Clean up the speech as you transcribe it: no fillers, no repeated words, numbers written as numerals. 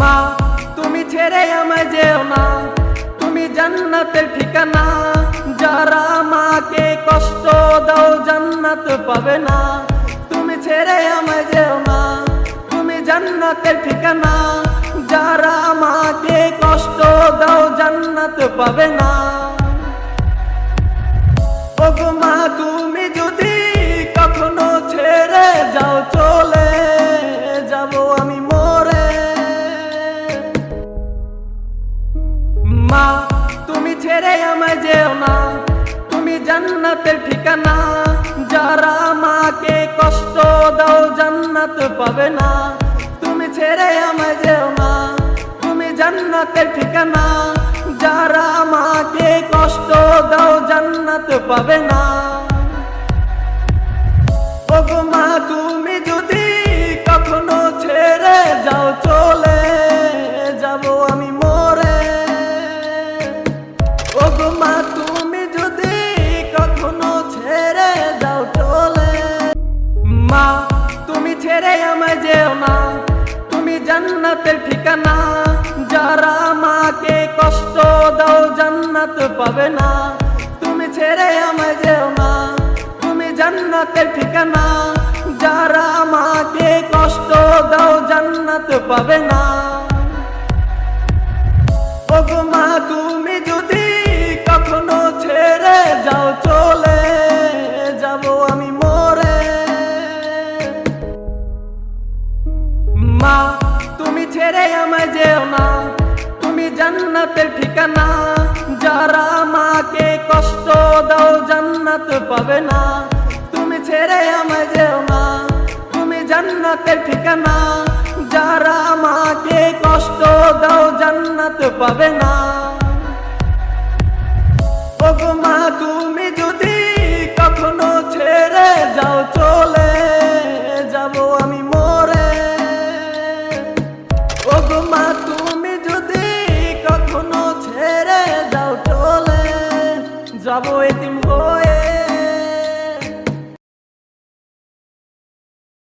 মা তুমি ছেড়ে আমায় যেও না, তুমি জান্নাতের ঠিকানা। যারা মাকে কষ্ট দাও জান্নাত পাবে না। তুমি ছেড়ে আমায় যেও না, তুমি জান্নাতের ঠিকানা। যারা মাকে কষ্ট দাও জান্নাত পাবে না। ওগো মা তুমি যদি কখনো ছেড়ে যাও চলে যাব আমি মরে। মা তুমি ছেড়ে আমায় যেও না, তুমি জান্নাতের ঠিকানা। যারা মাকে কষ্ট দাও জান্নাত পাবে না। তুমি ছেড়ে আমায় যেও না, তুমি জান্নাতের ঠিকানা। যারা মাকে কষ্ট দাও জান্নাত পাবে না। ওগো মা তুমি যদি কখনো ছেড়ে যাও চলে যাব আমি মরে। ওগো মা তুমি যদি কখনো ছেড়ে যাও চলে। মা তুমি ছেড়ে আমায় যেও না, তুমি জান্নাতের ঠিকানা। যারা মাকে কষ্ট দাও জান্নাত পাবে না। তুমি ছেড়ে আমায় যেও না, তুমি জান্নাতের ঠিকানা। যারা মাকে কষ্ট দাও জান্নাত পাবে না। ওগো মা তুমি যদি কখনো ছেড়ে যাও চলে যাব আমি মরে। মা তুমি ছেড়ে আমায় যেও না, তুমি জান্নাতের ঠিকানা। যারা মাকে কষ্ট দাও জান্নাত পাবে না। তুমি ছেড়ে আমায় যেও না, তুমি জান্নাতের ঠিকানা। যারা মাকে কষ্ট দাও জান্নাত পাবে না। ওগো মা তুমি যদি কখনো ছেড়ে যাও চলে যাব আমি মরে। ওগো মা তুমি যদি কখনো ছেড়ে যাও চলে যাব এতিম হয়ে।